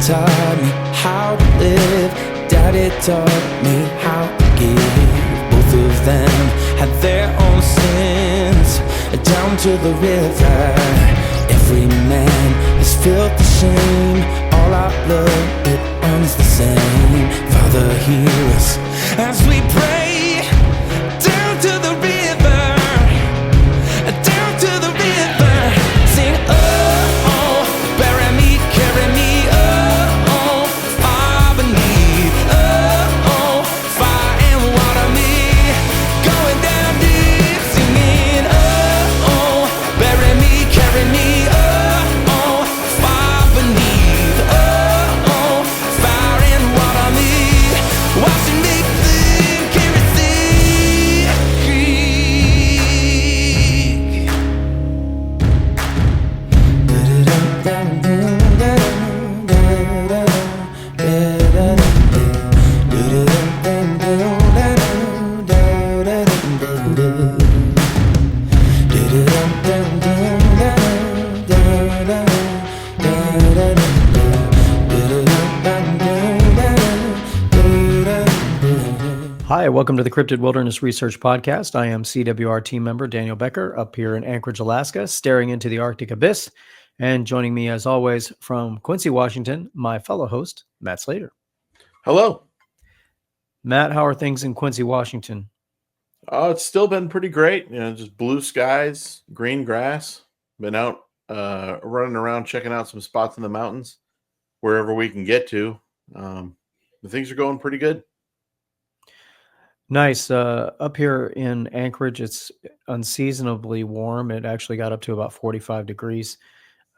taught me how to live. Daddy taught me how to give. Both of them had their own sins. Down to the river, every man has felt the shame. All our blood, it runs the same. Father, hear us as we pray. Down to the river, down to the river. Sing, oh, oh, bury me, carry me, oh, oh, far beneath, oh, oh, fire and water me, going down deep, singing, oh, oh, bury me, carry me, oh, oh, far beneath, oh, oh, fire and water me, washing me clean, carry Hi, welcome to the Cryptid Wilderness Research Podcast. I am CWR team member Daniel Becker up here in Anchorage, Alaska, staring into the Arctic abyss. And joining me, as always, from Quincy, Washington, my fellow host, Matt Slater. Hello. Matt, how are things in Quincy, Washington? It's still been pretty great. Just blue skies, green grass. Been out running around, checking out some spots in the mountains, wherever we can get to. The things are going pretty good. Nice. Up here in Anchorage, it's unseasonably warm. It actually got up to about 45 degrees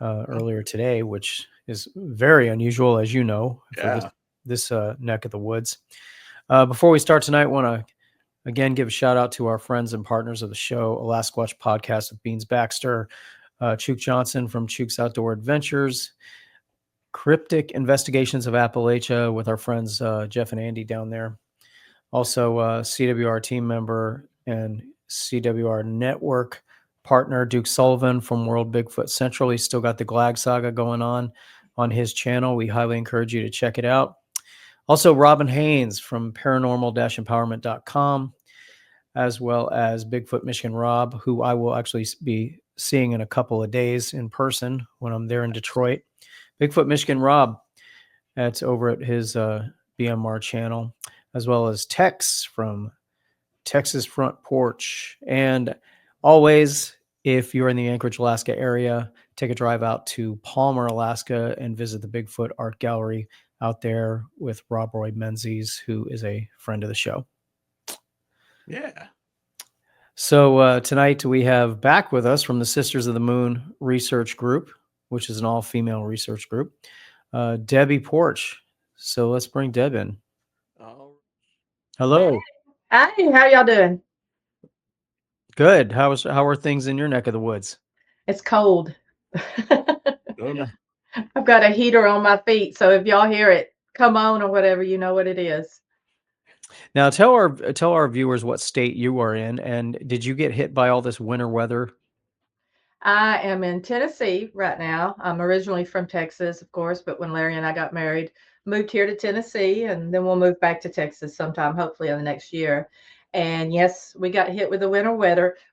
earlier today, which is very unusual, as you know, for this neck of the woods. Before we start tonight, I want to again give a shout out to our friends and partners of the show, a Sasquatch podcast with Beans Baxter, Chook Johnson from Chook's Outdoor Adventures, Cryptic Investigations of Appalachia with our friends Jeff and Andy down there. Also, CWR team member and CWR network partner Duke Sullivan from World Bigfoot Central. He's still got the Glag Saga going on his channel. We highly encourage you to check it out. Also, Robin Haynes from paranormal-empowerment.com, as well as Bigfoot Michigan Rob, who I will actually be seeing in a couple of days in person when I'm there in Detroit. Bigfoot Michigan Rob, that's over at his BMR channel, as well as Tex from Texas Front Porch. And always, if you're in the Anchorage, Alaska area, take a drive out to Palmer, Alaska, and visit the Bigfoot Art Gallery out there with Rob Roy Menzies, who is a friend of the show. Yeah. So tonight we have back with us from the Sisters of the Moon Research Group, which is an all-female research group, Debi Porch. So let's bring Deb in. Hello. Hi, how y'all doing? Good. How are things in your neck of the woods? It's cold. Oh, no. I've got a heater on my feet, so if y'all hear it come on or whatever, you know what it is. Now tell our viewers what state you are in, and did you get hit by all this winter weather? I am in Tennessee right now. I'm originally from Texas, of course, but when Larry and I got married, moved here to Tennessee, and then we'll move back to Texas sometime, hopefully in the next year. And yes, we got hit with the winter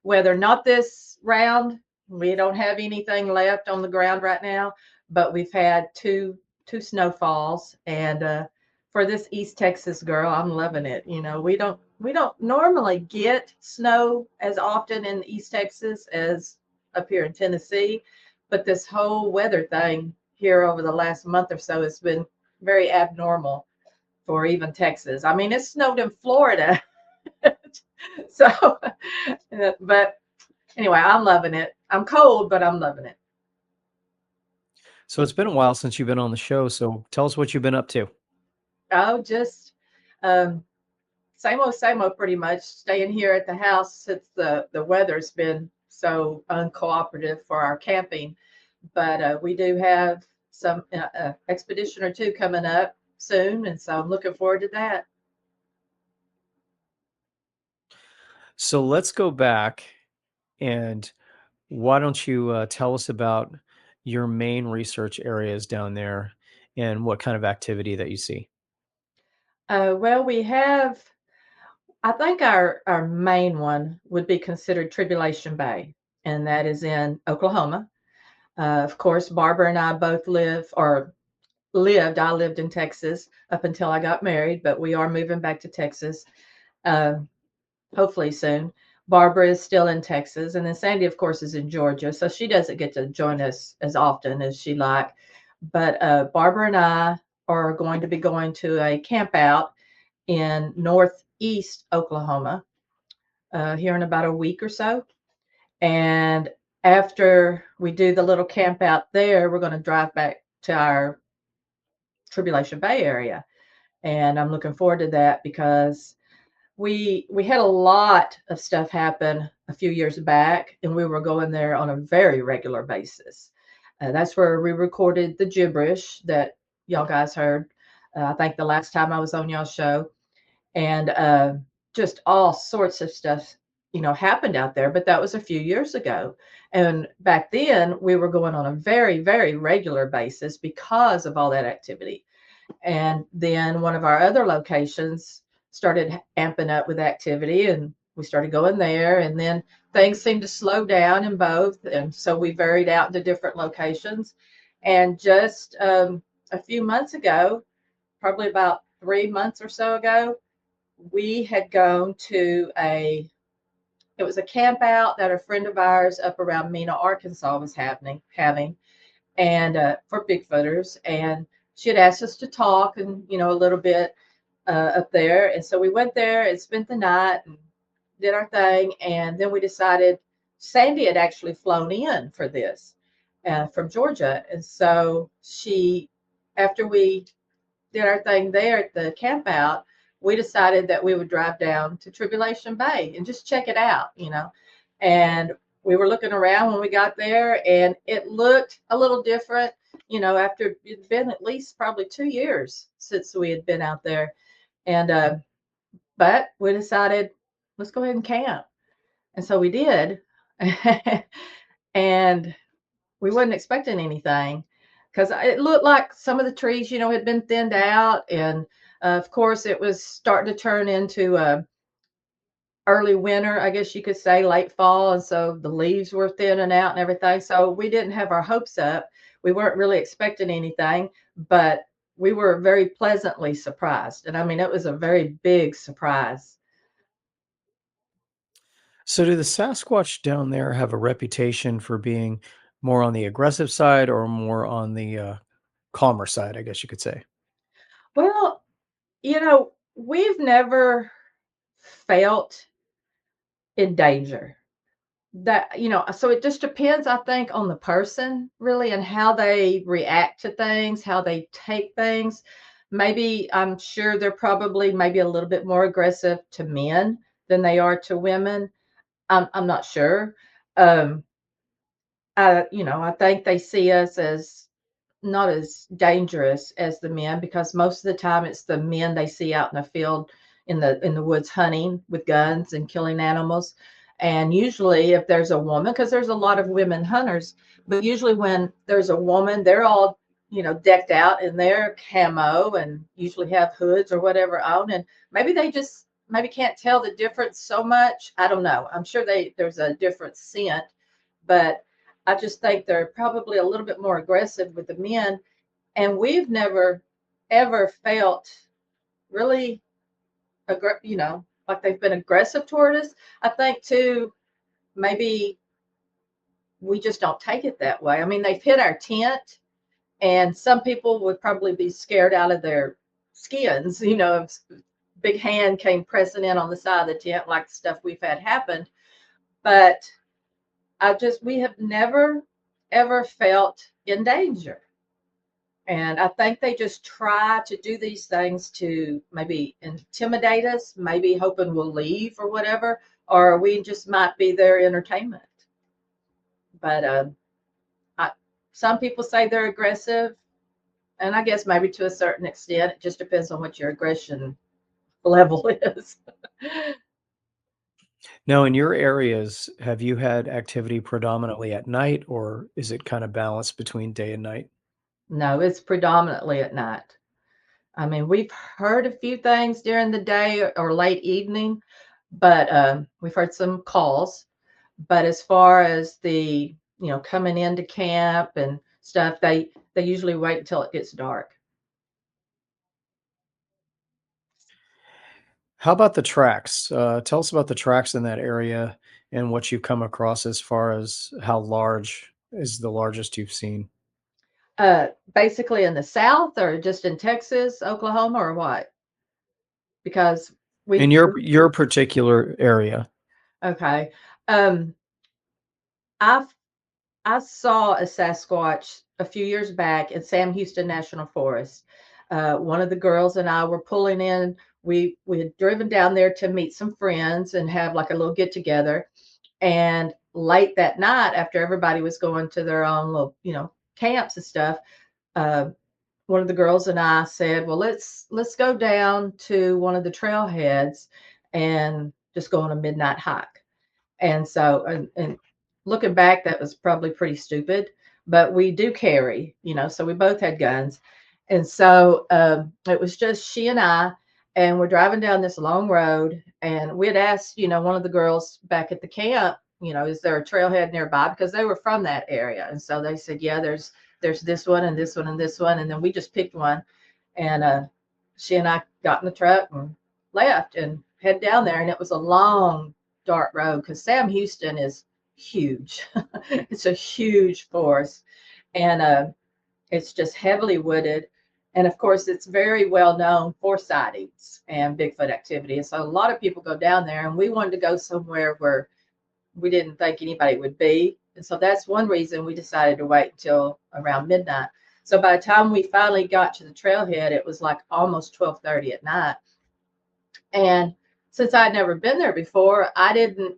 weather. Not this round. We don't have anything left on the ground right now, but we've had two snowfalls. And for this East Texas girl, I'm loving it. We don't normally get snow as often in East Texas as up here in Tennessee, but this whole weather thing here over the last month or so has been very abnormal for even Texas. I mean, it snowed in Florida. So, but anyway, I'm loving it. I'm cold, but I'm loving it. So it's been a while since you've been on the show. So tell us what you've been up to. Oh, just same old pretty much. Staying here at the house since the weather's been so uncooperative for our camping. But we do have some expedition or two coming up soon, and so I'm looking forward to that. So let's go back, and why don't you tell us about your main research areas down there and what kind of activity that you see? Well, we have, I think our main one would be considered Tribulation Bay, and that is in Oklahoma. Of course, Barbara and I both live or lived. I lived in Texas up until I got married, but we are moving back to Texas, uh, hopefully soon. Barbara is still in Texas, and then Sandy, of course, is in Georgia, so she doesn't get to join us as often as she like. But Barbara and I are going to be going to a camp out in northeast Oklahoma here in about a week or so. And after we do the little camp out there, we're going to drive back to our Tribulation Bay area. And I'm looking forward to that because we had a lot of stuff happen a few years back, and we were going there on a very regular basis. That's where we recorded the gibberish that y'all guys heard. I think the last time I was on y'all's show, and just all sorts of stuff, happened out there. But that was a few years ago, and back then we were going on a very, very regular basis because of all that activity. And then one of our other locations started amping up with activity, and we started going there. And then things seemed to slow down in both. And so we varied out into different locations. And just a few months ago, probably about 3 months or so ago, we had gone to it was a camp out that a friend of ours up around Mena, Arkansas was having, and for Bigfooters. And she had asked us to talk and, a little bit up there. And so we went there and spent the night and did our thing. And then we decided Sandy had actually flown in for this from Georgia. And so after we did our thing there at the camp out, we decided that we would drive down to Tribulation Bay and just check it out. And we were looking around when we got there, and it looked a little different, after it'd been at least probably 2 years since we had been out there. And but we decided, let's go ahead and camp. And so we did. And we wasn't expecting anything because it looked like some of the trees, had been thinned out. And of course, it was starting to turn into early winter, I guess you could say, late fall. And so the leaves were thinning out and everything. So we didn't have our hopes up. We weren't really expecting anything, but we were very pleasantly surprised. And I mean, it was a very big surprise. So, do the Sasquatch down there have a reputation for being more on the aggressive side or more on the calmer side, I guess you could say? Well, we've never felt in danger. So it just depends, I think, on the person really and how they react to things, how they take things. Maybe I'm sure they're probably maybe a little bit more aggressive to men than they are to women. I'm not sure. Um, I think they see us as not as dangerous as the men because most of the time it's the men they see out in the field in the woods hunting with guns and killing animals. And usually if there's a woman, because there's a lot of women hunters, but usually when there's a woman, they're all decked out in their camo and usually have hoods or whatever on. And maybe they just maybe can't tell the difference so much. I don't know. I'm sure there's a different scent, but I just think they're probably a little bit more aggressive with the men. And we've never ever felt really like they've been aggressive toward us. I think too, maybe we just don't take it that way. I mean, they've hit our tent, and some people would probably be scared out of their skins, if big hand came pressing in on the side of the tent like the stuff we've had happen. But we have never ever felt in danger. And I think they just try to do these things to maybe intimidate us, maybe hoping we'll leave or whatever, or we just might be their entertainment. But some people say they're aggressive, and I guess maybe to a certain extent, it just depends on what your aggression level is. Now, in your areas, have you had activity predominantly at night, or is it kind of balanced between day and night? No, it's predominantly at night. I mean, we've heard a few things during the day or late evening, but we've heard some calls. But as far as the, coming into camp and stuff, they usually wait until it gets dark. How about the tracks? Tell us about the tracks in that area and what you've come across as far as how large is the largest you've seen. Basically in the South or just in Texas, Oklahoma, or what? Because we In your particular area. okay. Um, I I saw a Sasquatch a few years back in Sam Houston National Forest. One of the girls and I were pulling in. We had driven down there to meet some friends and have like a little get together. And late that night, after everybody was going to their own little, camps and stuff, uh, one of the girls and I said, "Well, let's go down to one of the trailheads and just go on a midnight hike." And so, and looking back, that was probably pretty stupid, but we do carry, so we both had guns. And so it was just she and I, and we're driving down this long road. And we had asked, one of the girls back at the camp, is there a trailhead nearby? Because they were from that area. And so they said, yeah, there's this one and this one and this one. And then we just picked one. And she and I got in the truck and left and head down there. And it was a long, dark road because Sam Houston is huge. It's a huge forest, and it's just heavily wooded. And of course, it's very well known for sightings and Bigfoot activity. And so a lot of people go down there, and we wanted to go somewhere where we didn't think anybody would be. And so that's one reason we decided to wait until around midnight. So by the time we finally got to the trailhead, it was like almost 12:30 at night. And since I'd never been there before, I didn't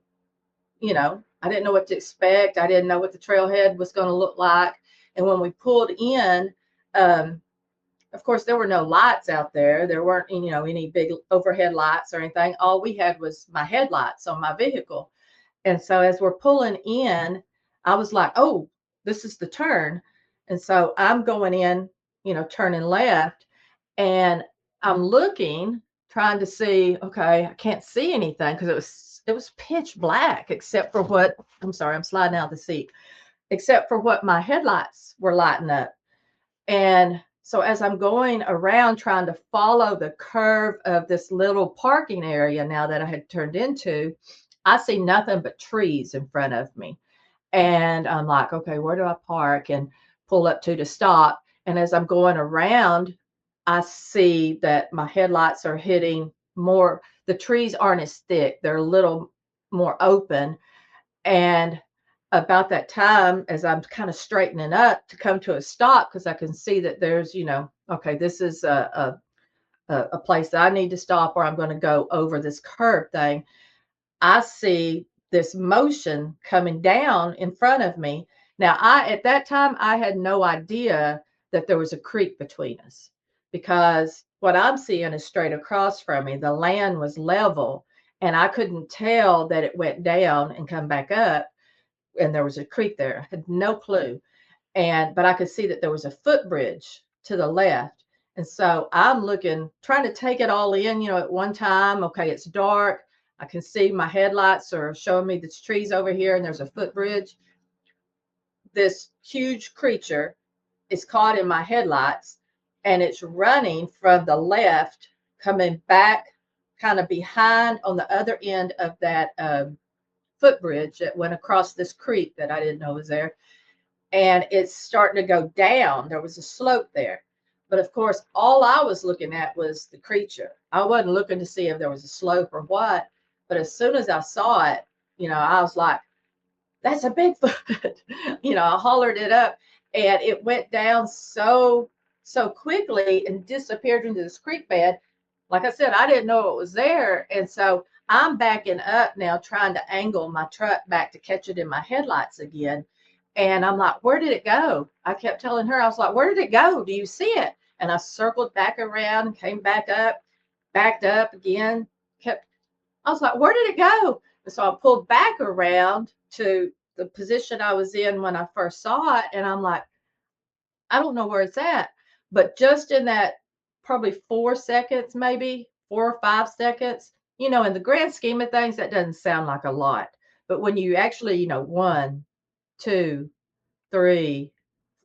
know what to expect. I didn't know what the trailhead was going to look like. And when we pulled in, of course, there were no lights out there. There weren't, any big overhead lights or anything. All we had was my headlights on my vehicle. And so as we're pulling in, I was like, oh, this is the turn. And so I'm going in, turning left. And I'm looking, trying to see, okay, I can't see anything because it was pitch black except for what I'm sorry, I'm sliding out of the seat, except for what my headlights were lighting up. And so as I'm going around trying to follow the curve of this little parking area now that I had turned into, I see nothing but trees in front of me. And I'm like, okay, where do I park and pull up to stop? And as I'm going around, I see that my headlights are hitting more. The trees aren't as thick, they're a little more open. And about that time, as I'm kind of straightening up to come to a stop, because I can see that there's, okay, this is a place that I need to stop, or I'm going to go over this curb thing. I see this motion coming down in front of me. Now, at that time, I had no idea that there was a creek between us, because what I'm seeing is straight across from me. The land was level, and I couldn't tell that it went down and come back up, and there was a creek there. I had no clue. But I could see that there was a footbridge to the left. And so I'm looking, trying to take it all in, at one time. Okay, it's dark. I can see my headlights are showing me this trees over here, and there's a footbridge. This huge creature is caught in my headlights, and it's running from the left, coming back kind of behind on the other end of that footbridge that went across this creek that I didn't know was there. And it's starting to go down. There was a slope there. But of course, all I was looking at was the creature. I wasn't looking to see if there was a slope or what. But as soon as I saw it, I was like, that's a Bigfoot. I hollered it up, and it went down so quickly and disappeared into this creek bed. Like I said, I didn't know it was there. And so I'm backing up now, trying to angle my truck back to catch it in my headlights again. And I'm like, where did it go? I kept telling her, I was like, where did it go? Do you see it? And I circled back around, came back up, backed up again, I was like, where did it go? And so I pulled back around to the position I was in when I first saw it. And I'm like, I don't know where it's at. But just in that probably 4 seconds, maybe 4 or 5 seconds, in the grand scheme of things, that doesn't sound like a lot. But when you actually, 1, 2, 3,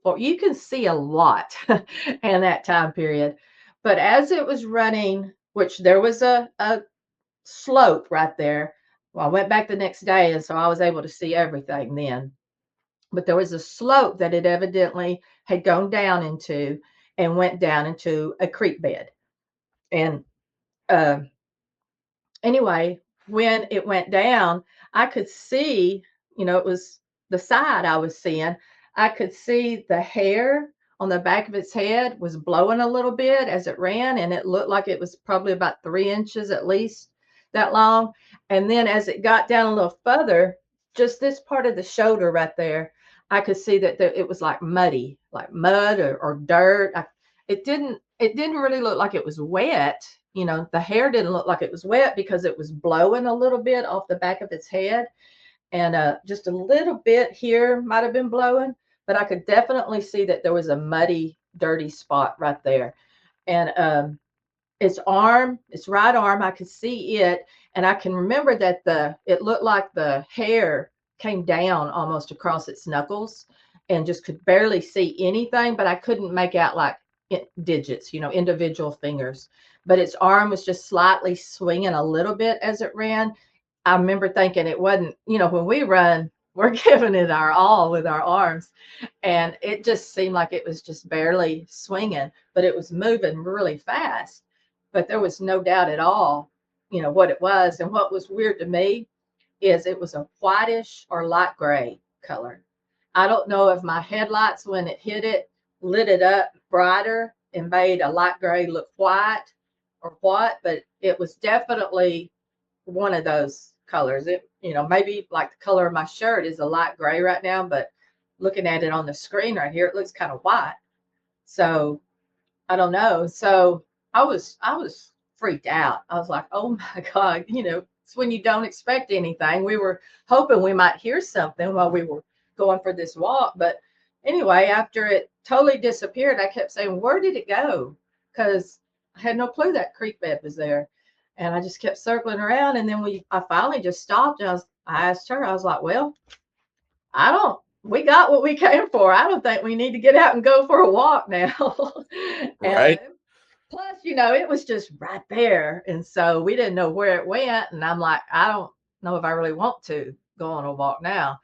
4, you can see a lot in that time period. But as it was running, which there was a slope right there. Well, I went back the next day, and so I was able to see everything then. But there was a slope that it evidently had gone down into and went down into a creek bed. And uh, anyway, when it went down, I could see, it was the side I was seeing. I could see the hair on the back of its head was blowing a little bit as it ran, and it looked like it was probably about 3 inches at least that long. And then as it got down a little further, just this part of the shoulder right there, I could see that it was like muddy, like mud or dirt. It didn't really look like it was wet. The hair didn't look like it was wet because it was blowing a little bit off the back of its head. And just a little bit here might have been blowing, but I could definitely see that there was a muddy, dirty spot right there. And its right arm, I could see it. And I can remember that it looked like the hair came down almost across its knuckles and just could barely see anything, but I couldn't make out like digits, individual fingers. But its arm was just slightly swinging a little bit as it ran. I remember thinking it wasn't, when we run, we're giving it our all with our arms. And it just seemed like it was just barely swinging, but it was moving really fast. But there was no doubt at all, what it was. And what was weird to me is it was a whitish or light gray color. I don't know if my headlights, when it hit it, lit it up brighter and made a light gray look white or what, but it was definitely one of those colors. It, maybe like the color of my shirt is a light gray right now, but looking at it on the screen right here, it looks kind of white. So I don't know. So I was freaked out. I was like, oh my God, it's when you don't expect anything. We were hoping we might hear something while we were going for this walk. But anyway, after it totally disappeared, I kept saying, where did it go? Because I had no clue that creek bed was there. And I just kept circling around. And then I finally just stopped. And I asked her, I was like, well, we got what we came for. I don't think we need to get out and go for a walk now. Right. And plus, it was just right there. And so we didn't know where it went. And I'm like, I don't know if I really want to go on a walk now.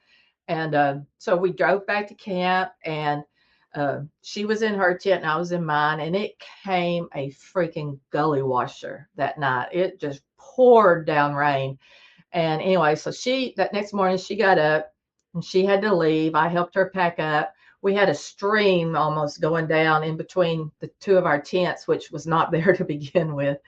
And so we drove back to camp, and she was in her tent and I was in mine, and it came a freaking gully washer that night. It just poured down rain. And anyway, so that next morning she got up and she had to leave. I helped her pack up. We had a stream almost going down in between the two of our tents, which was not there to begin with.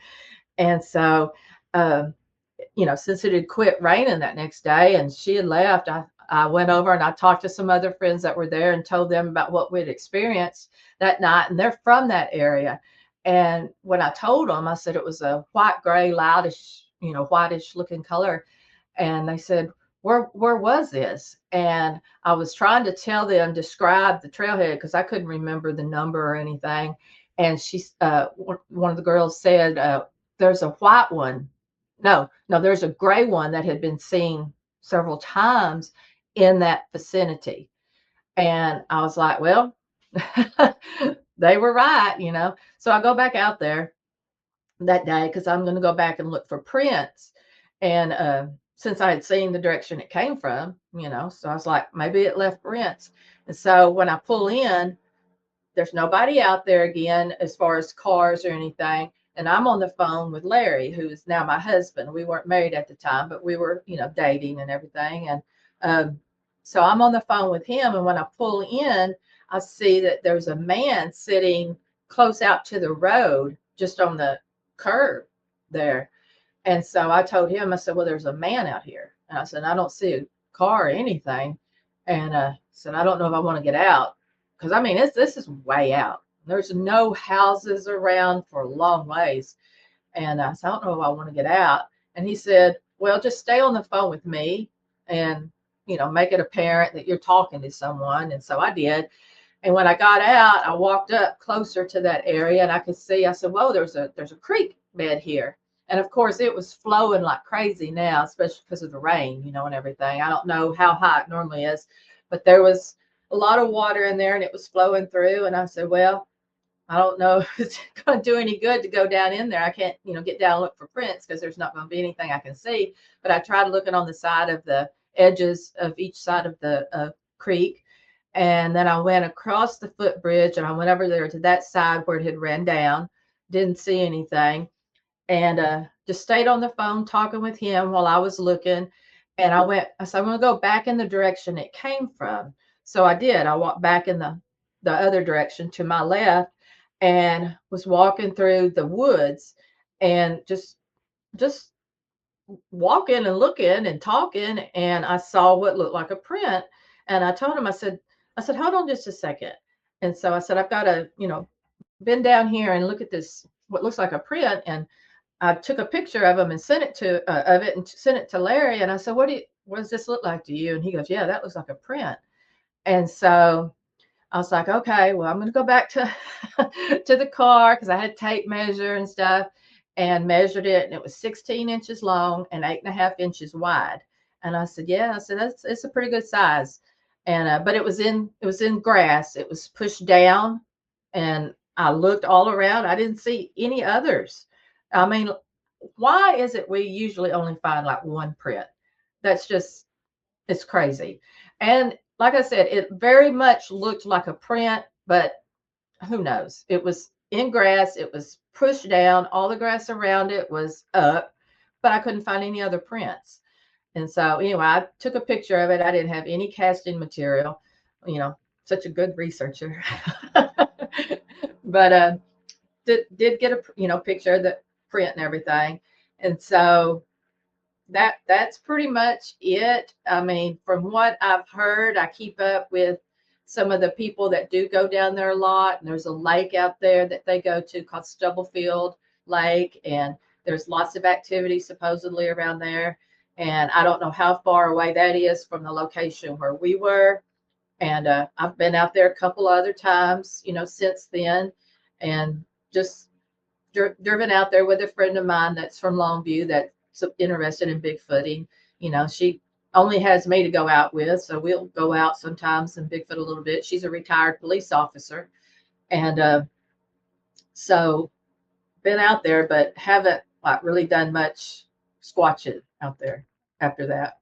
And so, since it had quit raining that next day and she had left, I went over and I talked to some other friends that were there and told them about what we'd experienced that night. And they're from that area. And when I told them, I said it was a white, gray, whitish looking color. And they said, where was this? And I was trying to tell them, describe the trailhead, because I couldn't remember the number or anything. And one of the girls said, there's a white one. No, there's a gray one that had been seen several times in that vicinity. And I was like, well, they were right, So I go back out there that day because I'm going to go back and look for prints. And since I had seen the direction it came from, so I was like, maybe it left prints. And so when I pull in, there's nobody out there again as far as cars or anything. And I'm on the phone with Larry, who is now my husband. We weren't married at the time, but we were, dating and everything. And so I'm on the phone with him. And when I pull in, I see that there's a man sitting close out to the road, just on the curb there. And so I told him, I said, well, there's a man out here. And I said, I don't see a car or anything. And I said, I don't know if I want to get out. Because, I mean, this is way out. There's no houses around for a long ways. And I said, I don't know if I want to get out. And he said, well, just stay on the phone with me and, make it apparent that you're talking to someone. And so I did. And when I got out, I walked up closer to that area and I could see, I said, whoa, there's a creek bed here. And of course it was flowing like crazy now, especially because of the rain, you know, and everything. I don't know how high it normally is, but there was a lot of water in there and it was flowing through. And I said, well, I don't know if it's going to do any good to go down in there. I can't, you know, get down and look for prints because there's not going to be anything I can see. But I tried looking on the side of the edges of each side of the creek. And then I went across the footbridge and I went over there to that side where it had ran down. Didn't see anything. And just stayed on the phone talking with him while I was looking. And I said, I'm going to go back in the direction it came from. So I did. I walked back in the other direction to my left and was walking through the woods and just walking and looking and talking. And I saw what looked like a print. And I told him, I said, hold on just a second. And so I said, I've got to, you know, bend down here and look at this, what looks like a print. And I took a picture of him and sent it to Larry. And I said, what does this look like to you? And he goes, yeah, that looks like a print. And so I was like, okay, well, I'm going to go back to to the car because I had tape measure and stuff and measured it. And it was 16 inches long and 8.5 inches wide. And I said, yeah, I said, it's a pretty good size. And but it was in grass. It was pushed down and I looked all around. I didn't see any others. I mean, why is it we usually only find like one print? That's just, it's crazy. And like I said, it very much looked like a print, but who knows? It was in grass. It was pushed down. All the grass around it was up, but I couldn't find any other prints. And so anyway, I took a picture of it. I didn't have any casting material, you know, such a good researcher. But did get a, you know, picture of the print and everything. And so that's pretty much it. I mean, from what I've heard, I keep up with some of the people that do go down there a lot. And there's a lake out there that they go to called Stubblefield Lake. And there's lots of activity supposedly around there. And I don't know how far away that is from the location where we were. And I've been out there a couple other times, you know, since then. And just driven out there with a friend of mine that's from Longview that's interested in Bigfooting. You know, she only has me to go out with, so we'll go out sometimes and Bigfoot a little bit. She's a retired police officer, and so been out there, but haven't like really done much squatching out there after that.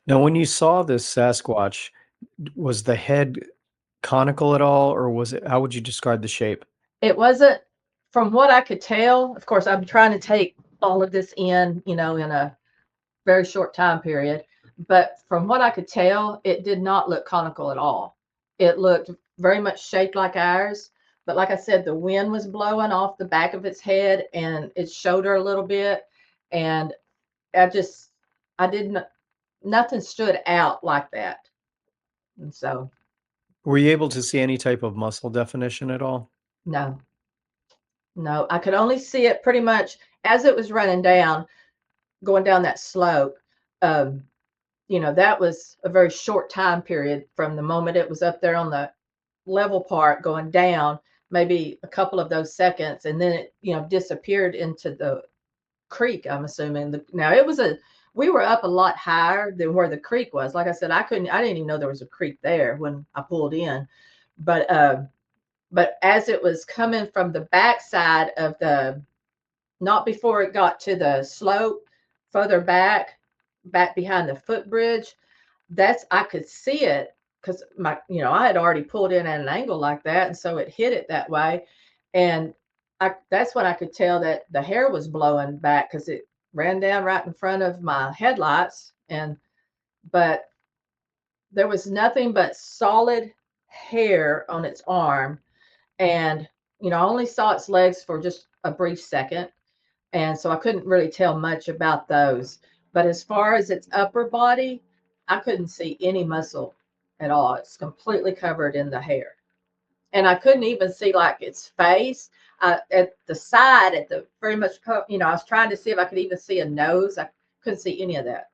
Now, when you saw this Sasquatch, was the head conical at all, or was it? How would you describe the shape? It wasn't, from what I could tell. Of course, I'm trying to take all of this in, you know, in a very short time period. But from what I could tell, it did not look conical at all. It looked very much shaped like ours. But like I said, the wind was blowing off the back of its head and its shoulder a little bit. And I didn't, nothing stood out like that. And so, Were you able to see any type of muscle definition at all? no, I could only see it pretty much as it was running down, going down that slope. You know, that was a very short time period from the moment it was up there on the level part going down, maybe a couple of those seconds, and then it, you know, disappeared into the creek, I'm assuming. Now it was we were up a lot higher than where the creek was. Like I said, I didn't even know there was a creek there when I pulled in. But as it was coming from the backside of not before it got to the slope, further back behind the footbridge, I could see it because I had already pulled in at an angle like that, and so it hit it that way. And that's when I could tell that the hair was blowing back because it ran down right in front of my headlights. But there was nothing but solid hair on its arm. And, I only saw its legs for just a brief second. And so I couldn't really tell much about those. But as far as its upper body, I couldn't see any muscle at all. It's completely covered in the hair. And I couldn't even see like its face. At the side, at the very much, I was trying to see if I could even see a nose. I couldn't see any of that.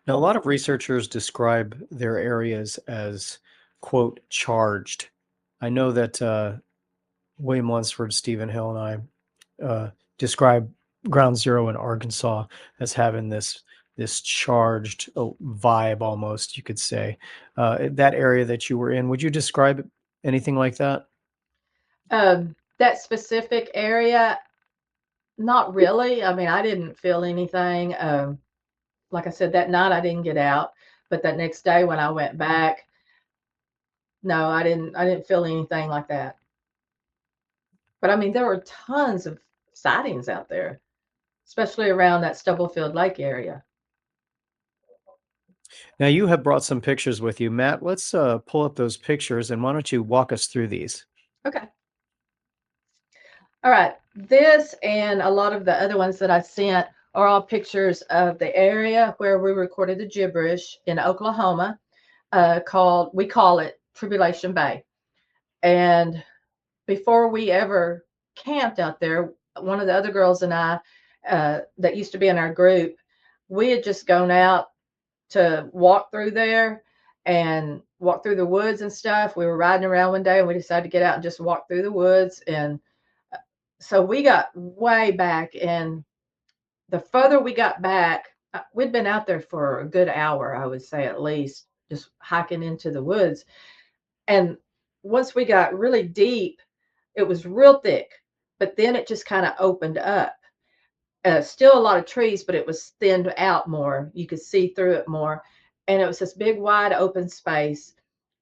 Now, a lot of researchers describe their areas as, quote, charged. I know that William Lunsford, Stephen Hill, and I describe Ground Zero in Arkansas as having this charged vibe, almost, you could say. That area that you were in, would you describe anything like that? That specific area, not really. I mean, I didn't feel anything. Like I said, that night I didn't get out, but that next day when I went back, no, I didn't feel anything like that. But I mean, there were tons of sightings out there, especially around that Stubblefield Lake area. Now, you have brought some pictures with you. Matt, let's pull up those pictures, and why don't you walk us through these? Okay. All right. This and a lot of the other ones that I sent are all pictures of the area where we recorded the gibberish in Oklahoma, we call it Tribulation Bay. And before we ever camped out there, one of the other girls and I, that used to be in our group, we had just gone out to walk through there and walk through the woods and stuff. We were riding around one day and we decided to get out and just walk through the woods. And so we got way back, and the further we got back, we'd been out there for a good hour, I would say, at least, just hiking into the woods. And once we got really deep, it was real thick, but then it just kind of opened up. Still a lot of trees, but it was thinned out more. You could see through it more. And it was this big, wide open space.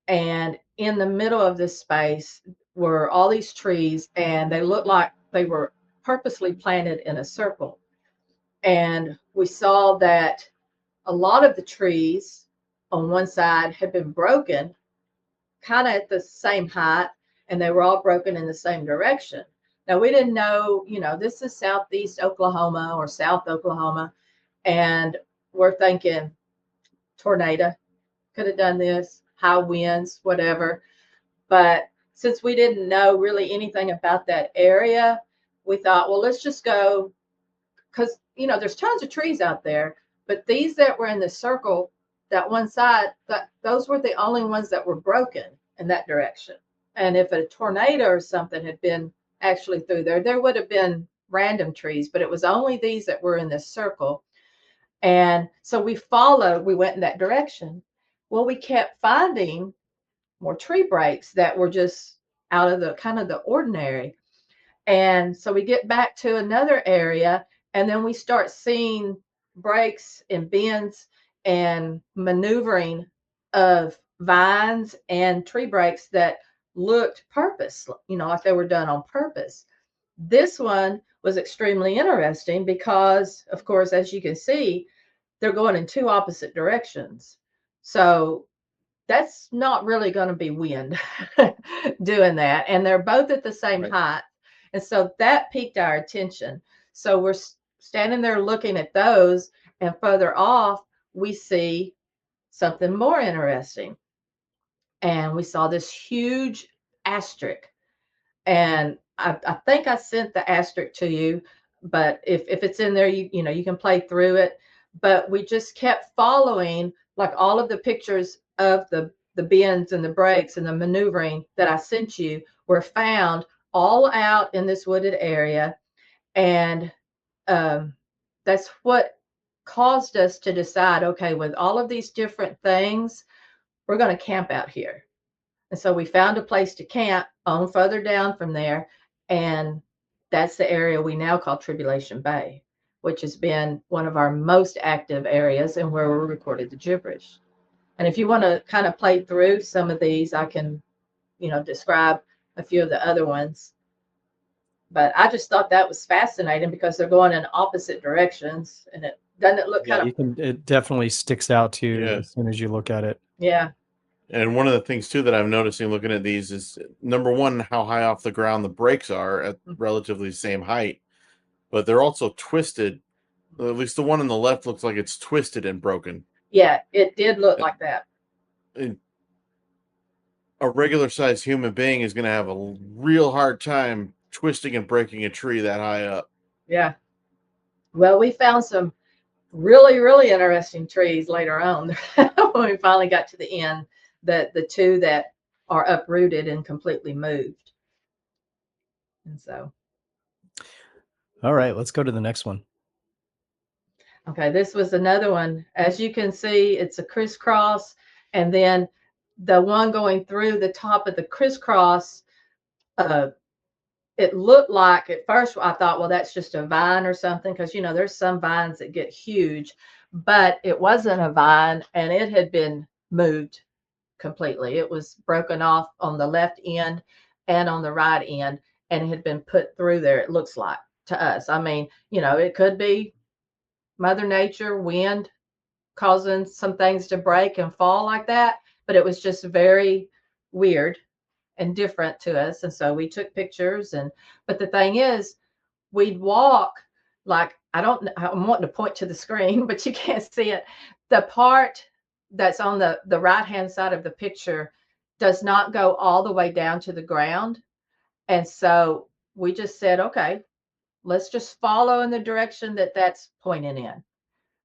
And in the middle of this space were all these trees, and they looked like they were purposely planted in a circle. And we saw that a lot of the trees on one side had been broken kind of at the same height, and they were all broken in the same direction. Now, we didn't know, this is southeast Oklahoma or South Oklahoma, and we're thinking tornado could have done this, high winds, whatever. But since we didn't know really anything about that area, we thought, well, let's just go, because, there's tons of trees out there, but these that were in the circle, that one side, those were the only ones that were broken in that direction. And if a tornado or something had been actually through there would have been random trees, but it was only these that were in this circle. And so we went in that direction. Well, we kept finding more tree breaks that were just out of the kind of the ordinary. And so we get back to another area, and then we start seeing breaks and bends and maneuvering of vines and tree breaks that looked purpose, like they were done on purpose. This one was extremely interesting because, of course, as you can see, they're going in two opposite directions. So that's not really going to be wind doing that. And they're both at the same height. And so that piqued our attention. So we're standing there looking at those, and further off, we see something more interesting. And we saw this huge asterisk. And I think I sent the asterisk to you, but if it's in there, you can play through it. But we just kept following, like, all of the pictures of the bends and the breaks and the maneuvering that I sent you were found all out in this wooded area. And that's what caused us to decide, okay, with all of these different things, we're going to camp out here. And so we found a place to camp on further down from there. And that's the area we now call Tribulation Bay, which has been one of our most active areas and where we recorded the gibberish. And if you want to kind of play through some of these, I can, describe a few of the other ones. But I just thought that was fascinating because they're going in opposite directions, and doesn't it look kind of. It definitely sticks out to you as soon as you look at it. Yeah. And one of the things too that I'm noticing looking at these is, number one, how high off the ground the breaks are at relatively the same height, but they're also twisted. At least the one on the left looks like it's twisted and broken. Yeah, it did look like that. A regular sized human being is going to have a real hard time twisting and breaking a tree that high up. Yeah. Well, we found some really, really interesting trees later on when we finally got to the end, the two that are uprooted and completely moved. And so, All right, let's go to the next one. okay, this was another one. As you can see, it's a crisscross, and then the one going through the top of the crisscross, uh, it looked like at first I thought, well, that's just a vine or something, because there's some vines that get huge, but it wasn't a vine, and it had been moved completely. It was broken off on the left end and on the right end, and it had been put through there, it looks like to us. I mean, it could be Mother Nature, wind causing some things to break and fall like that, but it was just very weird and different to us. And so we took pictures, but the thing is, we'd walk, like, I'm wanting to point to the screen, but you can't see it. The part that's on the right hand side of the picture does not go all the way down to the ground. And so we just said, okay, let's just follow in the direction that that's pointing in.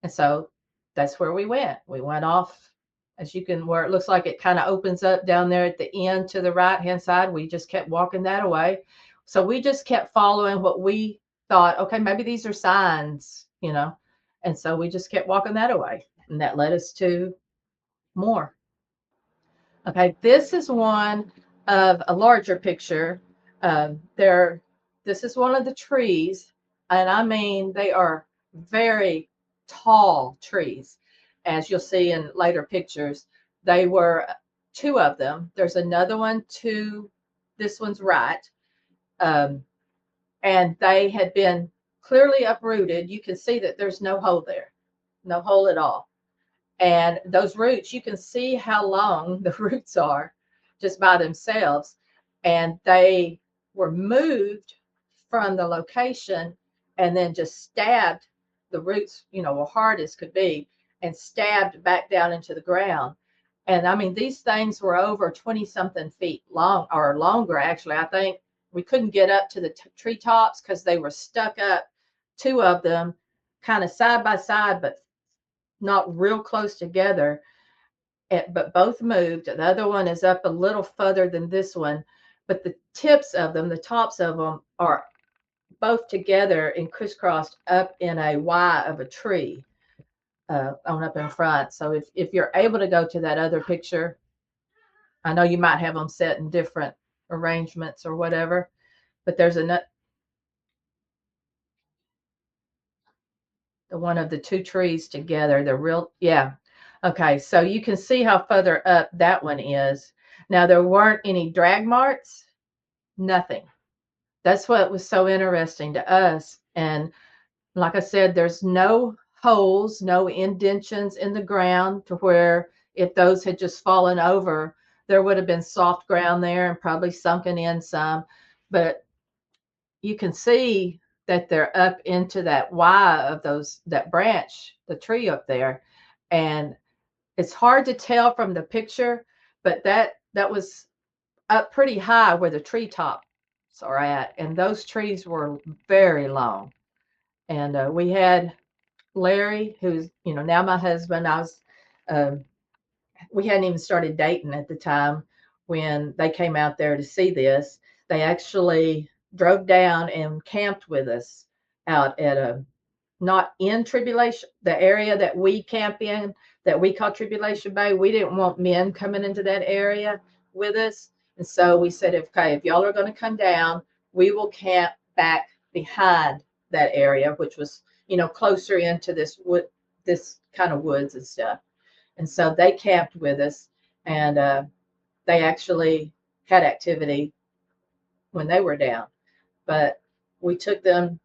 And so that's where we went. We went off, as you can, where it looks like it kind of opens up down there at the end to the right hand side. We just kept walking that away. So we just kept following what we thought, okay, maybe these are signs, And so we just kept walking that away. And that led us to more. Okay, this is one of a larger picture. This is one of the trees, and I mean, they are very tall trees. As you'll see in later pictures, they were two of them. There's another one to this one's right. And they had been clearly uprooted. You can see that there's no hole there, no hole at all. And those roots, you can see how long the roots are just by themselves. And they were moved from the location and then just stabbed. The roots, were hard as could be, and stabbed back down into the ground. And I mean, these things were over 20 something feet long, or longer, actually. I think we couldn't get up to the treetops because they were stuck up, two of them kind of side by side, but not real close together, but both moved. The other one is up a little further than this one, but the tips of them, the tops of them, are both together and crisscrossed up in a Y of a tree on up in front. So if you're able to go to that other picture, I know you might have them set in different arrangements or whatever, but there's the one of the two trees together. The real, yeah. Okay, so you can see how further up that one is. Now, there weren't any drag marks, nothing. That's what was so interesting to us. And like I said, there's no holes, no indentions in the ground to where if those had just fallen over, there would have been soft ground there and probably sunken in some. But you can see that they're up into that Y of that branch, the tree up there. And it's hard to tell from the picture, but that was up pretty high where the treetops are at. And those trees were very long. And we had Larry, who's, now my husband. We hadn't even started dating at the time when they came out there to see this. They actually drove down and camped with us out at not in Tribulation, the area that we camp in, that we call Tribulation Bay. We didn't want men coming into that area with us. And so we said, okay, if y'all are going to come down, we will camp back behind that area, which was, closer into this kind of woods and stuff. And so they camped with us, and they actually had activity when they were down. But we took them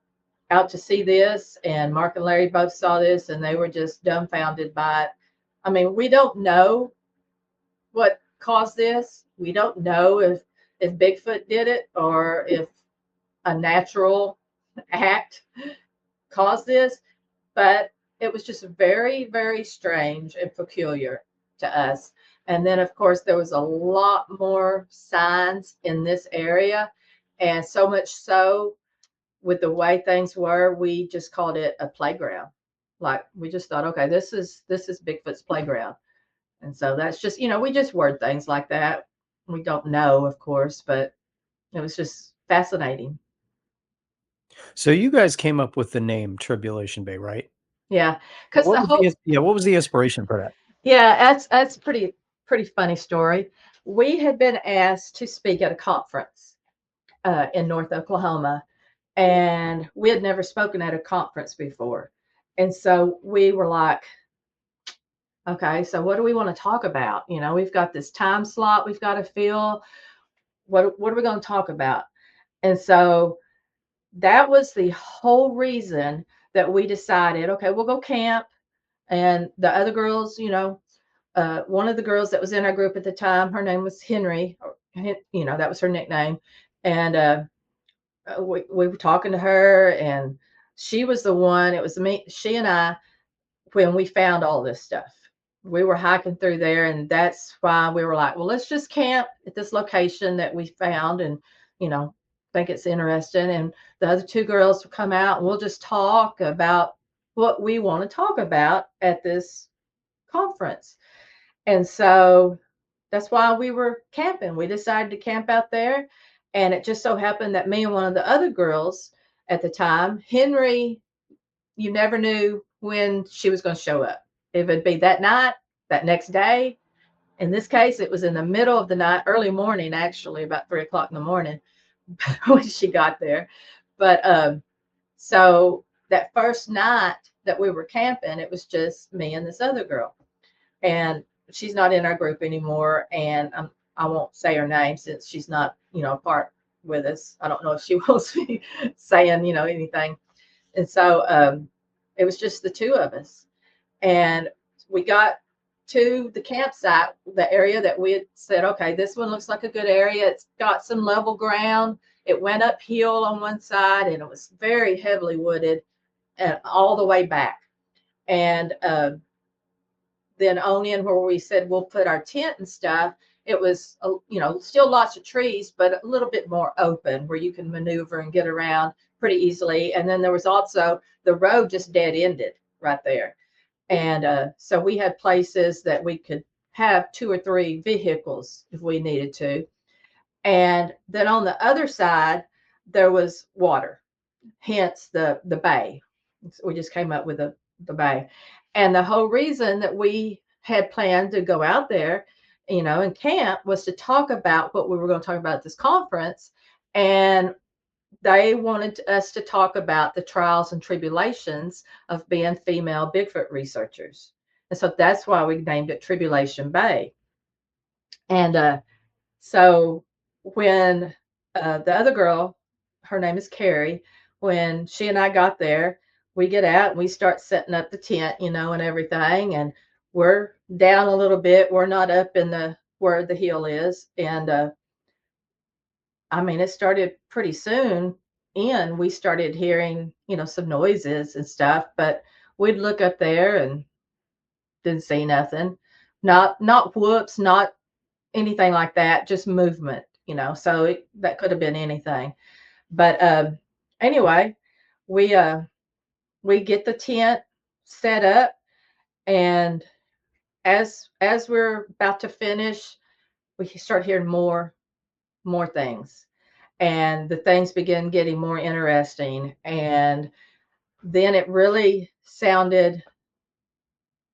out to see this, and Mark and Larry both saw this, and they were just dumbfounded by it. I mean, we don't know what caused this. We don't know if Bigfoot did it or if a natural act caused this, but it was just very, very strange and peculiar to us. And then, of course, there was a lot more signs in this area, and so much so, with the way things were, we just called it a playground. like we just thought, okay, this is Bigfoot's playground. And so that's just, we just word things like that. We don't know, of course, but it was just fascinating. So you guys came up with the name Tribulation Bay, right? Yeah, because the whole What was the inspiration for that? yeah, that's pretty funny story. We had been asked to speak at a conference in North Oklahoma, and we had never spoken at a conference before. And so we were like, okay, so what do we want to talk about? We've got this time slot we've got to fill. What are we going to talk about? And so that was the whole reason that we decided, okay, we'll go camp. And the other girls, one of the girls that was in our group at the time, her name was Henry, that was her nickname. And we were talking to her, and she was the one, it was me, she and I, when we found all this stuff. We were hiking through there, and that's why we were like, well, let's just camp at this location that we found and, think it's interesting. And the other two girls will come out and we'll just talk about what we want to talk about at this conference. And so that's why we were camping. We decided to camp out there. And it just so happened that me and one of the other girls at the time, Henry, you never knew when she was going to show up. If it'd be that night, that next day. In this case, it was in the middle of the night, early morning, actually, about 3 o'clock in the morning when she got there. But so that first night that we were camping, it was just me and this other girl. And she's not in our group anymore. And I won't say her name since she's not, part with us. I don't know if she wants me saying, anything. And so it was just the two of us. And we got to the campsite, the area that we had said, okay, this one looks like a good area. It's got some level ground. It went uphill on one side, and it was very heavily wooded and all the way back. And then on in where we said we'll put our tent and stuff, it was, still lots of trees, but a little bit more open where you can maneuver and get around pretty easily. And then there was also the road just dead ended right there. And so we had places that we could have 2 or 3 vehicles if we needed to. And then on the other side, there was water, hence the bay. We just came up with the bay. And the whole reason that we had planned to go out there, and camp was to talk about what we were going to talk about at this conference. And they wanted us to talk about the trials and tribulations of being female Bigfoot researchers. And so that's why we named it Tribulation Bay. And so when the other girl, her name is Carrie, when she and I got there, we get out and we start setting up the tent, and everything. And we're down a little bit. We're not up in where the hill is. And it started pretty soon. And we started hearing, some noises and stuff, but we'd look up there and didn't see nothing. Not whoops, not anything like that, just movement, so that could have been anything. But anyway, we get the tent set up, and as we're about to finish, we start hearing more things. And the things begin getting more interesting. And then it really sounded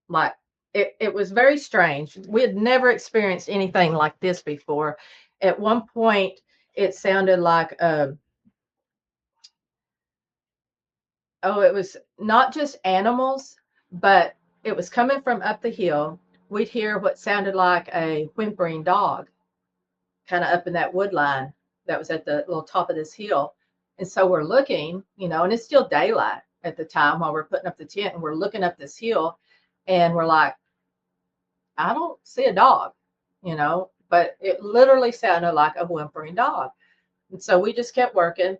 like it was very strange. We had never experienced anything like this before. At one point, it sounded like, it was not just animals, but it was coming from up the hill. We'd hear what sounded like a whimpering dog kind of up in that wood line that was at the little top of this hill. And so we're looking, and it's still daylight at the time while we're putting up the tent, and we're looking up this hill, and we're like, I don't see a dog, but it literally sounded like a whimpering dog. And so we just kept working.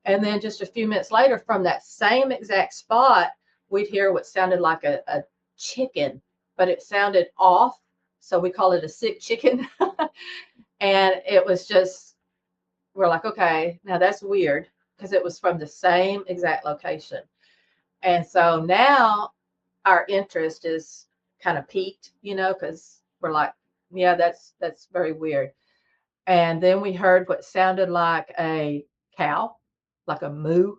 And then just a few minutes later, from that same exact spot, we'd hear what sounded like a chicken, but it sounded off. So we call it a sick chicken. And it was just, we're like, okay, now that's weird, because it was from the same exact location. And so now our interest is kind of peaked, because we're like, yeah, that's very weird. And then we heard what sounded like a cow, like a moo.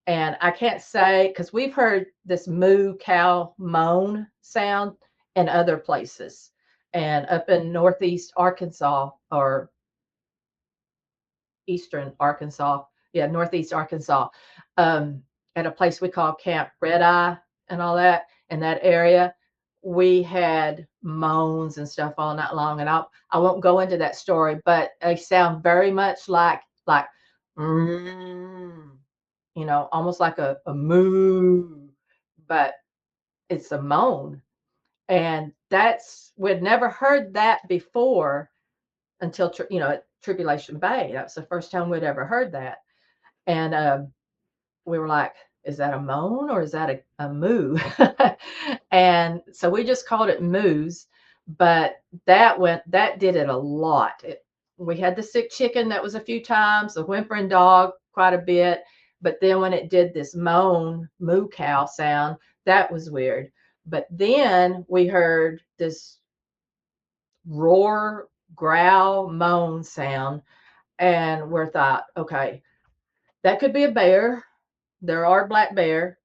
And I can't say, because we've heard this moo cow moan sound in other places, and up in northeast Arkansas, or eastern Arkansas, yeah, northeast Arkansas, um, at a place we call Camp Red Eye and all that, in that area, we had moans and stuff all night long. And I won't go into that story, but they sound very much like mm, almost like a moo, but it's a moan. And we'd never heard that before until, at Tribulation Bay. That was the first time we'd ever heard that. And we were like, is that a moan or is that a moo? And so we just called it moos, but that did it a lot. We had the sick chicken that was a few times, the whimpering dog quite a bit, but then when it did this moan, moo cow sound, that was weird. But then we heard this roar, growl, moan sound, and we're thought, okay, that could be a bear. There are black bear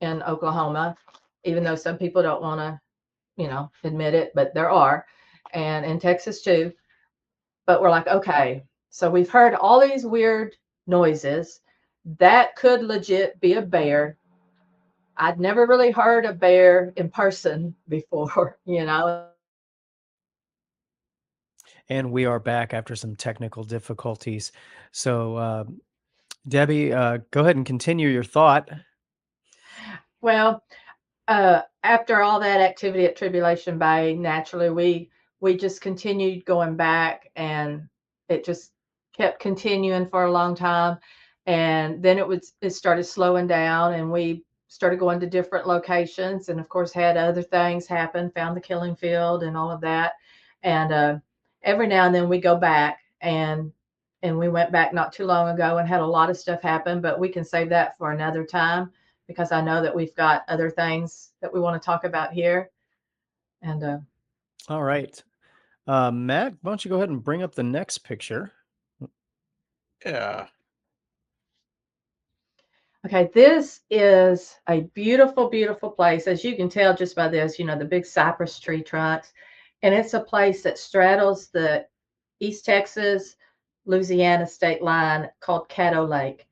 in Oklahoma, even though some people don't want to, admit it, but there are, and in Texas too. But we're like, okay, so we've heard all these weird noises. That could legit be a bear. I'd never really heard a bear in person before, And we are back after some technical difficulties. So, Debbie, go ahead and continue your thought. Well, after all that activity at Tribulation Bay, naturally we just continued going back, and it just kept continuing for a long time. And then it started slowing down, and we started going to different locations, and of course had other things happen, found the killing field and all of that. And every now and then we go back, and we went back not too long ago and had a lot of stuff happen, but we can save that for another time, because I know that we've got other things that we want to talk about here. And All right. Matt, why don't you go ahead and bring up the next picture? Yeah. okay, this is a beautiful, beautiful place. As you can tell just by this, the big cypress tree trunks. And it's a place that straddles the East Texas, Louisiana state line, called Caddo Lake.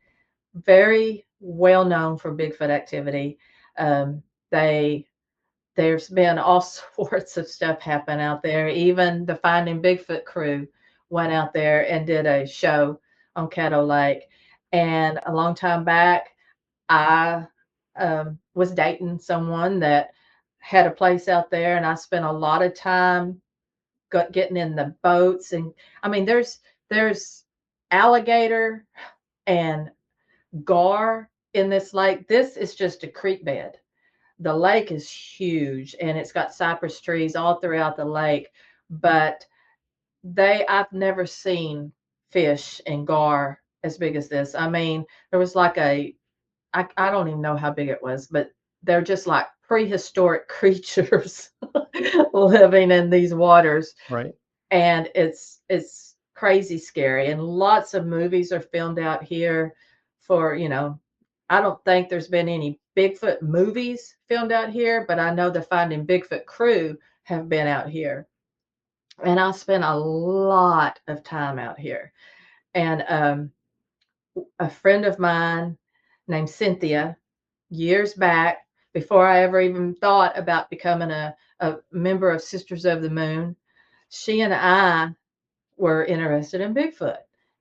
Very well known for Bigfoot activity. Um, there's been all sorts of stuff happen out there. Even the Finding Bigfoot crew went out there and did a show on Caddo Lake. And a long time back, I was dating someone that had a place out there, and I spent a lot of time getting in the boats. And I mean, there's alligator and gar in this lake. This is just a creek bed. The lake is huge, and it's got cypress trees all throughout the lake, but I've never seen fish and gar as big as this. I mean, there was like I don't even know how big it was, but they're just like prehistoric creatures living in these waters. Right. And it's crazy scary. And lots of movies are filmed out here for, I don't think there's been any Bigfoot movies filmed out here, but I know the Finding Bigfoot crew have been out here. And I spent a lot of time out here. And a friend of mine named Cynthia, years back, before I ever even thought about becoming a member of Sisters of the Moon, she and I were interested in Bigfoot.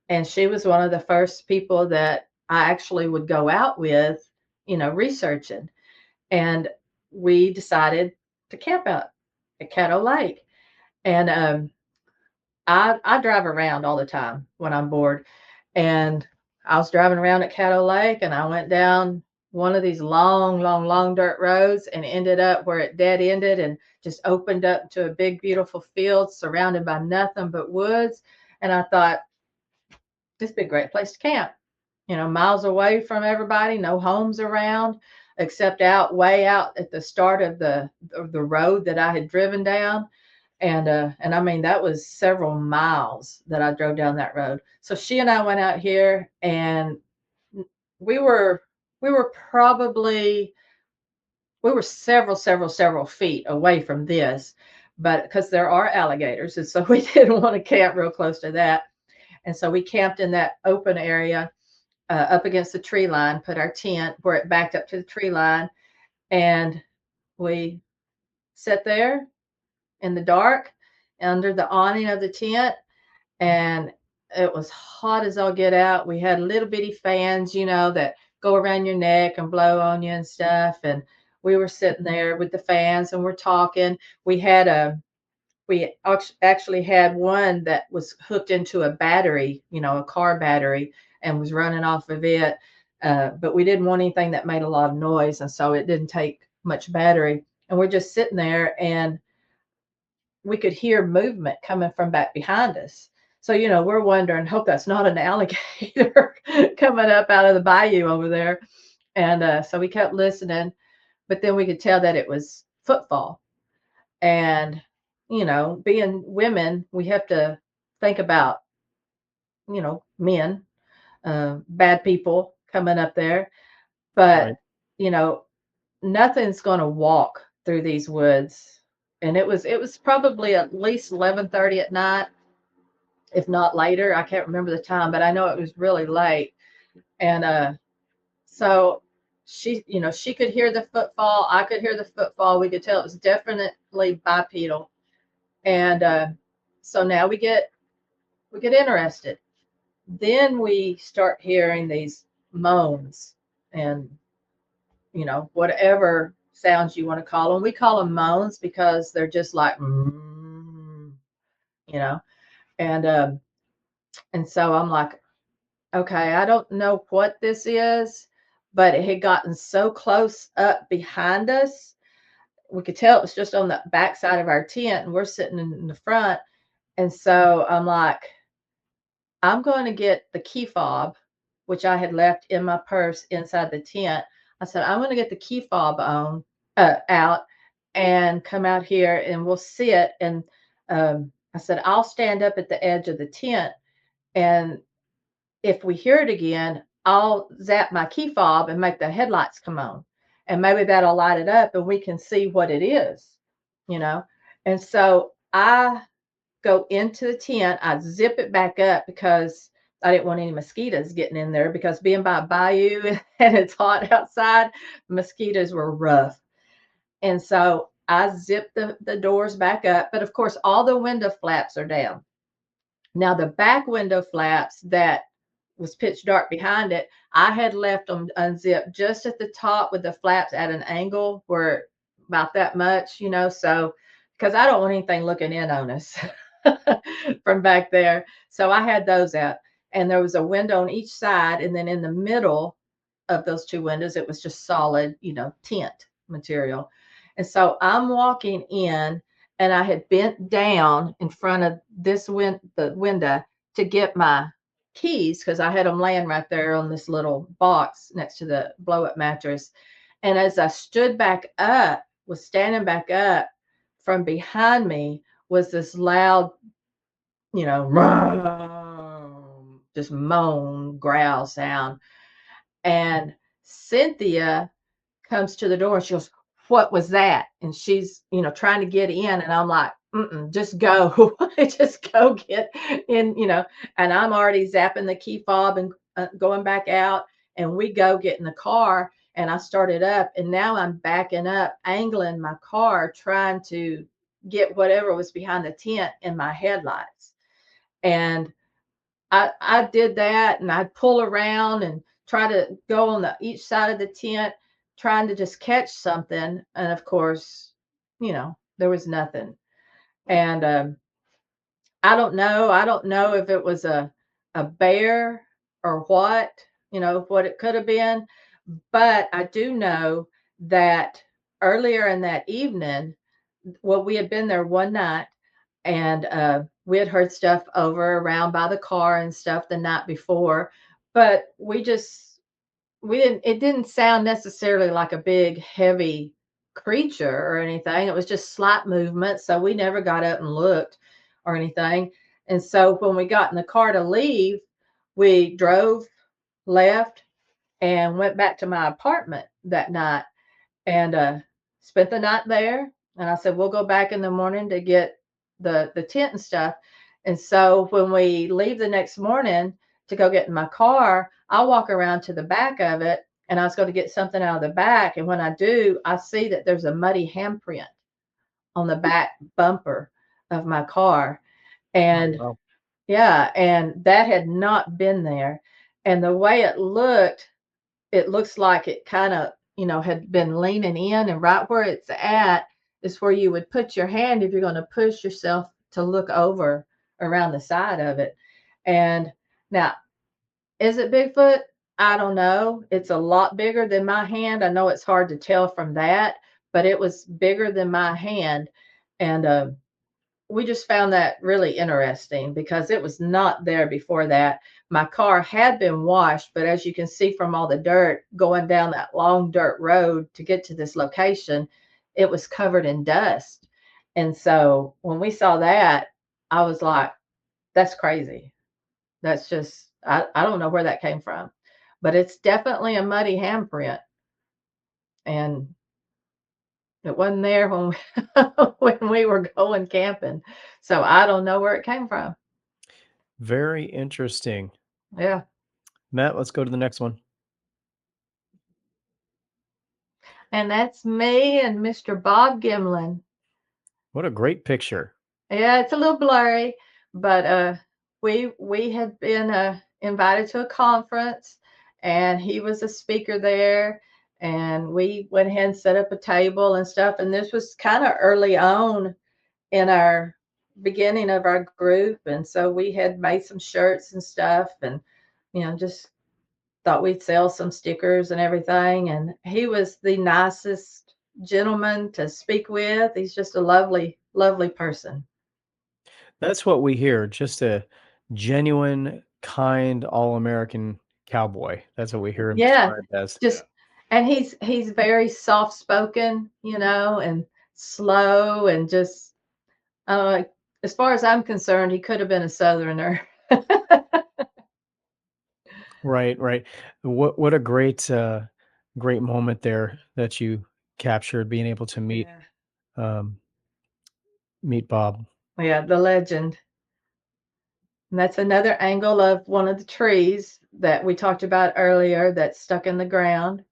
And she was one of the first people that I actually would go out with, researching. And we decided to camp out at Caddo Lake. And I drive around all the time when I'm bored. And I was driving around at Caddo Lake, and I went down one of these long, long, long dirt roads and ended up where it dead ended and just opened up to a big, beautiful field surrounded by nothing but woods. And I thought, this would be a great place to camp, miles away from everybody, no homes around. except way out at the start of the road that I had driven down. And I mean, that was several miles that I drove down that road. So she and I went out here, and we were we were probably we were several feet away from this, but because there are alligators, and so we didn't want to camp real close to that. And so we camped in that open area, up against the tree line, put our tent where it backed up to the tree line, and we sat there in the dark under the awning of the tent, and it was hot as all get out. We had little bitty fans, that go around your neck and blow on you and stuff. And we were sitting there with the fans, and we're talking. We actually had one that was hooked into a battery, a car battery, and was running off of it. But we didn't want anything that made a lot of noise, and so it didn't take much battery. And we're just sitting there, and we could hear movement coming from back behind us. So, we're wondering, hope that's not an alligator coming up out of the bayou over there. And so we kept listening, but then we could tell that it was footfall. And, being women, we have to think about, men, bad people coming up there. But, Right. Nothing's going to walk through these woods. And it was probably at least 11:30 at night, if not later. I can't remember the time, but I know it was really late. And so she could hear the footfall. I could hear the footfall. We could tell it was definitely bipedal. And so now we get interested. Then we start hearing these moans and whatever sounds you want to call them. We call them moans because they're just like, you know. And so I'm like, okay, I don't know what this is, but it had gotten so close up behind us. We could tell it was just on the back side of our tent, and we're sitting in the front. And so I'm like, I'm going to get the key fob, which I had left in my purse inside the tent. I said, I'm going to get the key fob out and come out here, and we'll sit. And I said, I'll stand up at the edge of the tent, and if we hear it again, I'll zap my key fob and make the headlights come on. And maybe that'll light it up and we can see what it is, you know? And so I go into the tent, I zip it back up because I didn't want any mosquitoes getting in there, because being by a bayou and it's hot outside, mosquitoes were rough. And so I zip the doors back up, but of course all the window flaps are down. Now the back window flaps that was pitch dark behind it, I had left them unzipped just at the top with the flaps at an angle where about that much, so because I don't want anything looking in on us from back there. So I had those out, and there was a window on each side. And then in the middle of those two windows, it was just solid, tent material. And so I'm walking in, and I had bent down in front of the window to get my keys, because I had them laying right there on this little box next to the blow up mattress. And as I was standing back up, from behind me was this loud, just moan, growl sound. And Cynthia comes to the door, and she goes, "What was that?" And she's, trying to get in. And I'm like, just go, just go get in, and I'm already zapping the key fob and going back out. And we go get in the car, and I started up, and now I'm backing up, angling my car, trying to get whatever was behind the tent in my headlights. And I did that, and I'd pull around and try to go on each side of the tent, trying to just catch something. And of course, there was nothing. And I don't know if it was a bear or what it could have been. But I do know that earlier in that evening, well, we had been there one night, and we had heard stuff over around by the car and stuff the night before, but we just it didn't sound necessarily like a big, heavy creature or anything. It was just slight movement. So we never got up and looked or anything. And so when we got in the car to leave, we drove, left, and went back to my apartment that night and spent the night there. And I said, we'll go back in the morning to get the tent and stuff. And so when we leave the next morning to go get in my car, I walk around to the back of it and I was going to get something out of the back. And when I do, I see that there's a muddy handprint on the back bumper of my car. And Oh, wow. yeah, and that had not been there. And the way it looks like it kind of, had been leaning in, and right where it's at is where you would put your hand if you're going to push yourself to look over around the side of it. And now, is it Bigfoot? I don't know. It's a lot bigger than my hand. I know it's hard to tell from that, but it was bigger than my hand. And we just found that really interesting because it was not there before that. My car had been washed, but as you can see from all the dirt going down that long dirt road to get to this location, it was covered in dust. And so when we saw that, I was like, that's crazy. That's just, I don't know where that came from, but it's definitely a muddy handprint. And it wasn't there when when we were going camping. So I don't know where it came from. Very interesting. Yeah. Matt, let's go to the next one. And that's me and Mr. Bob Gimlin. What a great picture. Yeah, it's a little blurry, but we had been invited to a conference and he was a speaker there, and we went ahead and set up a table and stuff, and this was kind of early on in our beginning of our group, and so we had made some shirts and stuff, and just thought we'd sell some stickers and everything. And he was the nicest gentleman to speak with. He's just a lovely, lovely person. That's what we hear. Just a genuine, kind, all-American cowboy. That's what we hear him Yeah, described as. just and he's very soft spoken, and slow, and just as far as I'm concerned, he could have been a southerner. Right, right. What a great moment there that you captured, being able to meet Yeah. um, meet Bob. Yeah, the legend. And that's another angle of one of the trees that we talked about earlier that's stuck in the ground.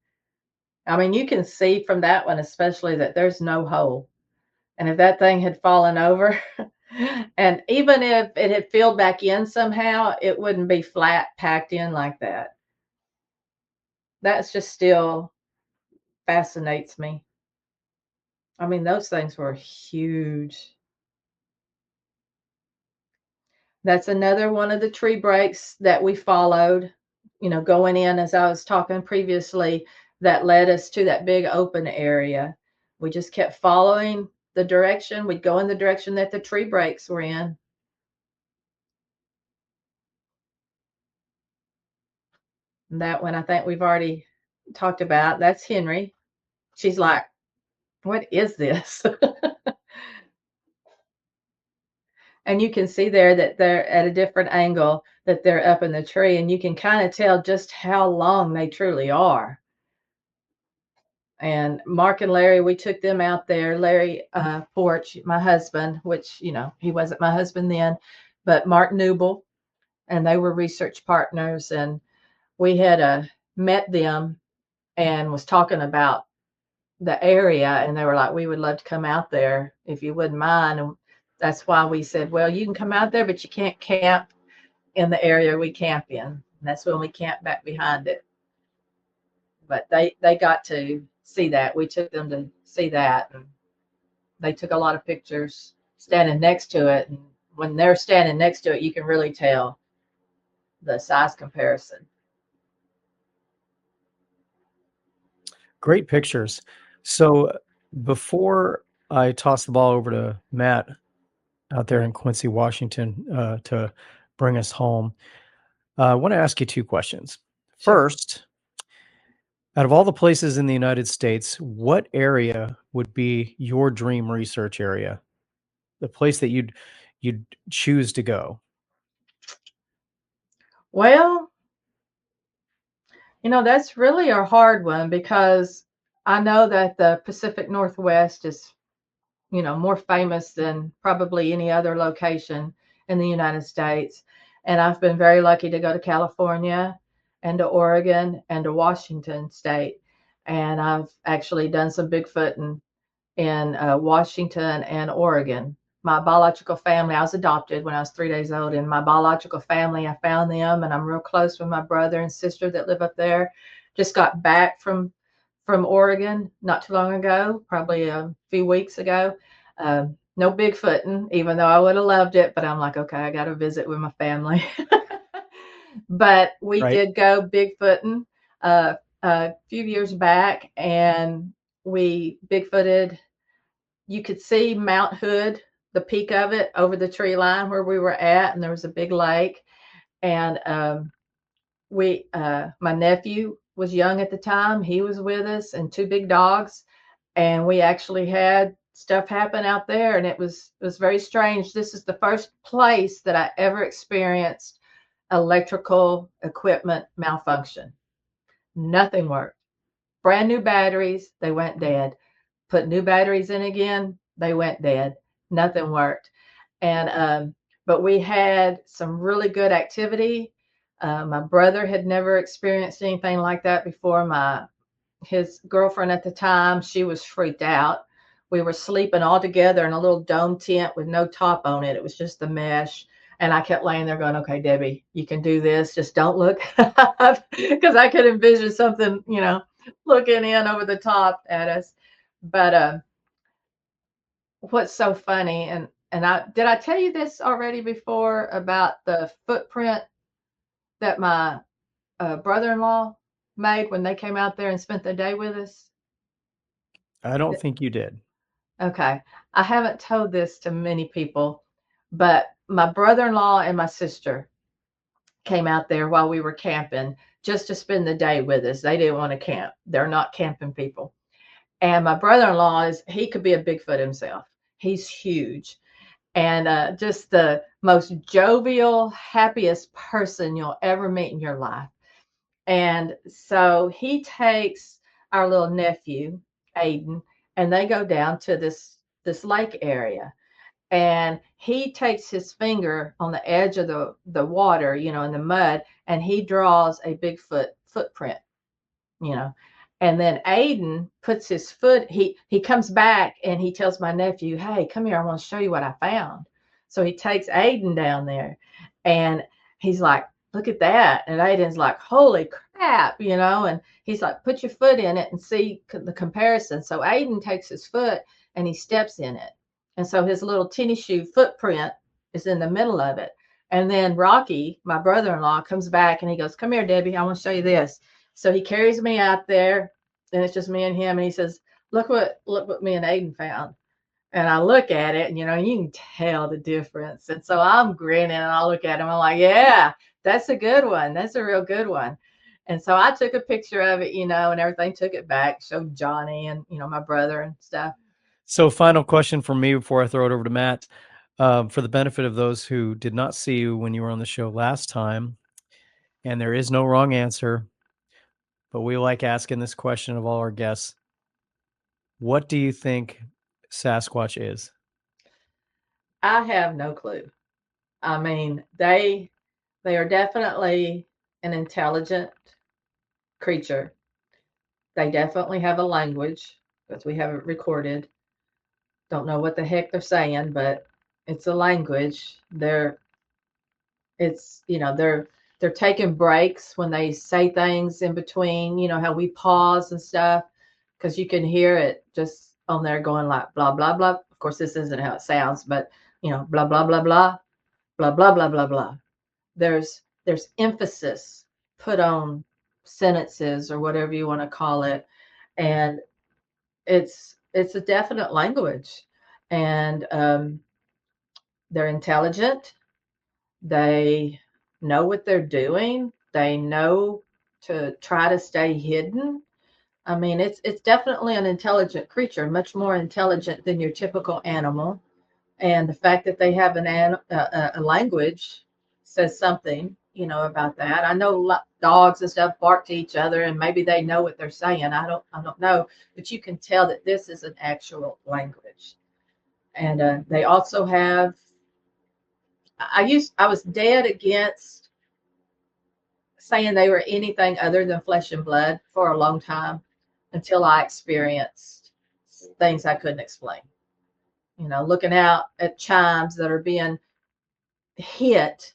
I mean, you can see from that one, especially, that there's no hole. And if that thing had fallen over, and even if it had filled back in somehow, it wouldn't be flat packed in like that. That's just still fascinates me. I mean, those things were huge. That's another one of the tree breaks that we followed, going in, as I was talking previously, that led us to that big open area. We just kept following the direction. We'd go in the direction that the tree breaks were in. And that one I think we've already talked about. That's Henry. She's like, what is this? And you can see there that they're at a different angle, that they're up in the tree, and you can kind of tell just how long they truly are. And Mark and Larry, we took them out there. Larry Porch, my husband, which, he wasn't my husband then, but Mark Newble, and they were research partners. And we had met them and was talking about the area, and they were like, we would love to come out there if you wouldn't mind. And that's why we said, well, you can come out there, but you can't camp in the area we camp in. And that's when we camped back behind it. But they got to see that. We took them to see that, and they took a lot of pictures standing next to it. And when they're standing next to it, you can really tell the size comparison. Great pictures. So before I toss the ball over to Matt out there in Quincy, Washington, to bring us home, I want to ask you two questions. Sure. First, Out of all the places in the United States, what area would be your dream research area? The place that you'd choose to go? Well, that's really a hard one because I know that the Pacific Northwest is, more famous than probably any other location in the United States. And I've been very lucky to go to California and to Oregon and to Washington State. And I've actually done some Bigfooting in Washington and Oregon. My biological family, I was adopted when I was 3 days old, and my biological family, I found them, and I'm real close with my brother and sister that live up there. Just got back from Oregon not too long ago, probably a few weeks ago. No Bigfooting, even though I would have loved it, but I'm like, okay, I got to visit with my family. But we Right. did go Bigfooting a few years back, and we Bigfooted. You could see Mount Hood, the peak of it, over the tree line where we were at, and there was a big lake. And my nephew was young at the time. He was with us, and two big dogs, and we actually had stuff happen out there, and it was very strange. This is the first place that I ever experienced electrical equipment malfunction. Nothing worked. Brand new batteries, they went dead. Put new batteries in again, they went dead. Nothing worked. And but we had some really good activity. My brother had never experienced anything like that before. His girlfriend at the time, she was freaked out. We were sleeping all together in a little dome tent with no top on it. It was just the mesh. And I kept laying there going, okay, Debbie, you can do this. Just don't look up, because I could envision something, looking in over the top at us. But what's so funny, and did I tell you this already before about the footprint that my brother-in-law made when they came out there and spent the day with us? I don't think you did. Okay. I haven't told this to many people, but my brother-in-law and my sister came out there while we were camping just to spend the day with us. They didn't want to camp. They're not camping people. And my brother-in-law he could be a Bigfoot himself. He's huge. And just the most jovial, happiest person you'll ever meet in your life. And so he takes our little nephew, Aiden, and they go down to this lake area. And he takes his finger on the edge of the water, in the mud, and he draws a Bigfoot footprint, you know. And then Aiden puts his foot, he comes back and he tells my nephew, hey, come here, I want to show you what I found. So he takes Aiden down there and he's like, look at that. And Aiden's like, holy crap, and he's like, put your foot in it and see the comparison. So Aiden takes his foot and he steps in it. And so his little tennis shoe footprint is in the middle of it. And then Rocky, my brother-in-law, comes back and he goes, come here, Debbie, I want to show you this. So he carries me out there, and it's just me and him. And he says, look what me and Aiden found. And I look at it, and, you can tell the difference. And so I'm grinning, and I look at him. I'm like, yeah, that's a good one. That's a real good one. And so I took a picture of it, and everything, took it back, showed Johnny and, my brother and stuff. So final question from me before I throw it over to Matt. For the benefit of those who did not see you when you were on the show last time, and there is no wrong answer, but we like asking this question of all our guests. What do you think Sasquatch is? I have no clue. I mean, they are definitely an intelligent creature. They definitely have a language, because we have it recorded. Don't know what the heck they're saying, but it's a language. They're taking breaks when they say things in between, how we pause and stuff, because you can hear it just on there going like blah, blah, blah. Of course, this isn't how it sounds, but, blah, blah, blah, blah, blah, blah, blah, blah, blah. There's emphasis put on sentences or whatever you want to call it. And it's a definite language. And they're intelligent. They know what they're doing. They know to try to stay hidden. I mean, it's definitely an intelligent creature, much more intelligent than your typical animal. And the fact that they have a language says something, about that. I know dogs and stuff bark to each other, and maybe they know what they're saying. I don't know, but you can tell that this is an actual language. And they also have. I was dead against saying they were anything other than flesh and blood for a long time until I experienced things I couldn't explain. Looking out at chimes that are being hit,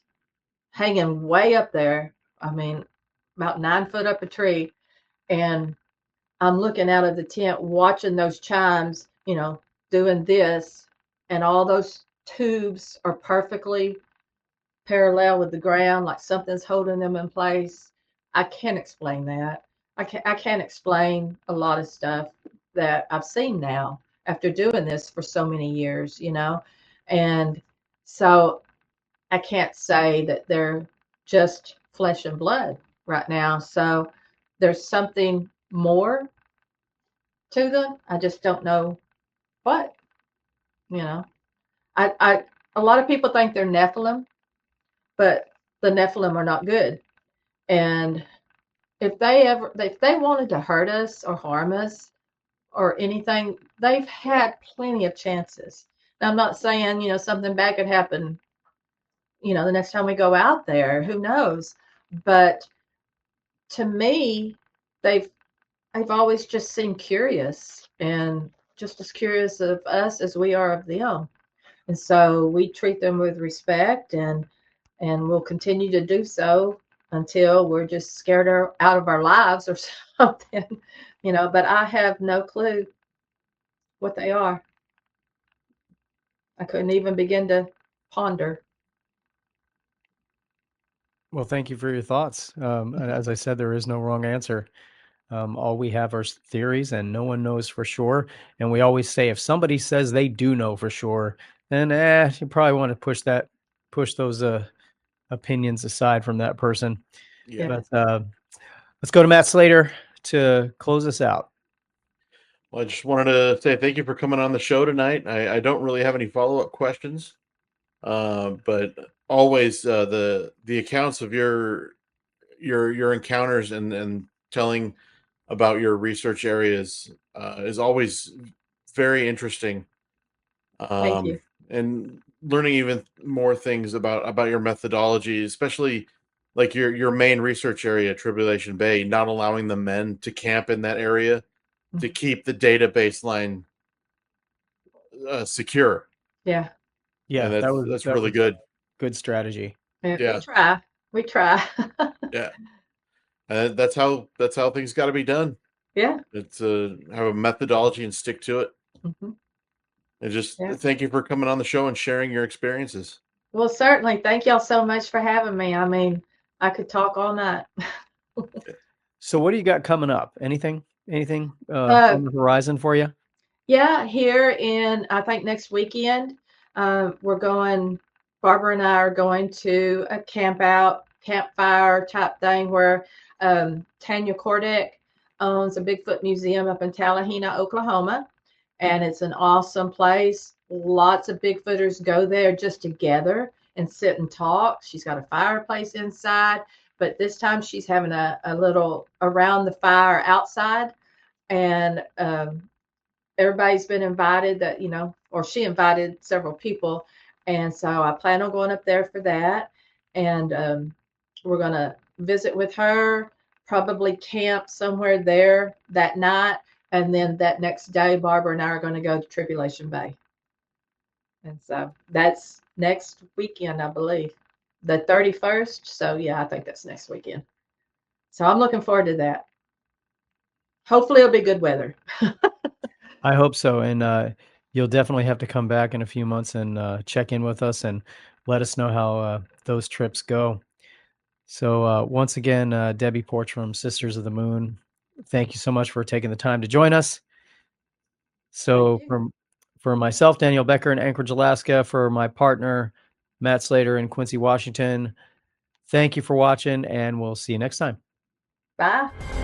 hanging way up there. I mean, about 9 foot up a tree. And I'm looking out of the tent, watching those chimes, doing this. And all those tubes are perfectly parallel with the ground, like something's holding them in place. I can't explain that. I can't explain a lot of stuff that I've seen now after doing this for so many years, and so I can't say that they're just flesh and blood right now. So there's something more to them. I just don't know what, you know. I a lot of people think they're Nephilim, but the Nephilim are not good. And if they wanted to hurt us or harm us or anything, they've had plenty of chances. Now, I'm not saying, something bad could happen, the next time we go out there, who knows? But to me, they've always just seemed curious and just as curious of us as we are of them. And so we treat them with respect and we'll continue to do so until we're just scared out of our lives or something, but I have no clue what they are. I couldn't even begin to ponder. Well, thank you for your thoughts. And as I said, there is no wrong answer. All we have are theories, and no one knows for sure. And we always say, if somebody says they do know for sure, then you probably want to push those opinions aside from that person. Yeah. But let's go to Matt Slater to close us out. Well, I just wanted to say thank you for coming on the show tonight. I don't really have any follow-up questions, but always the accounts of your encounters and telling about your research areas is always very interesting. Thank you. And learning even more things about your methodology, especially like your main research area, Tribulation Bay, not allowing the men to camp in that area to keep the data baseline secure. Yeah. Yeah, and that's really good. Good strategy. Yeah. We try. Yeah. And that's how things got to be done. Yeah. It's have a methodology and stick to it. Mm-hmm. And just thank you for coming on the show and sharing your experiences. Well, certainly. Thank y'all so much for having me. I mean, I could talk all night. So what do you got coming up? Anything on the horizon for you? Yeah, here in, I think next weekend, Barbara and I are going to a campfire type thing where Tanya Kordek owns a Bigfoot museum up in Tallahena, Oklahoma. And it's an awesome place. Lots of Bigfooters go there just to gather and sit and talk. She's got a fireplace inside, but this time she's having a little around the fire outside. And everybody's been invited or she invited several people. And so I plan on going up there for that. And we're going to visit with her, probably camp somewhere there that night. And then that next day, Barbara and I are going to go to Tribulation Bay. And so that's next weekend, I believe, the 31st. So yeah, I think that's next weekend. So I'm looking forward to that. Hopefully it'll be good weather. I hope so. And you'll definitely have to come back in a few months and check in with us and let us know how those trips go. So once again, Debi Porch from Sisters of the Moon, thank you so much for taking the time to join us. So for myself, Daniel Becker in Anchorage, Alaska, for my partner, Matt Slater in Quincy, Washington, thank you for watching, and we'll see you next time. Bye.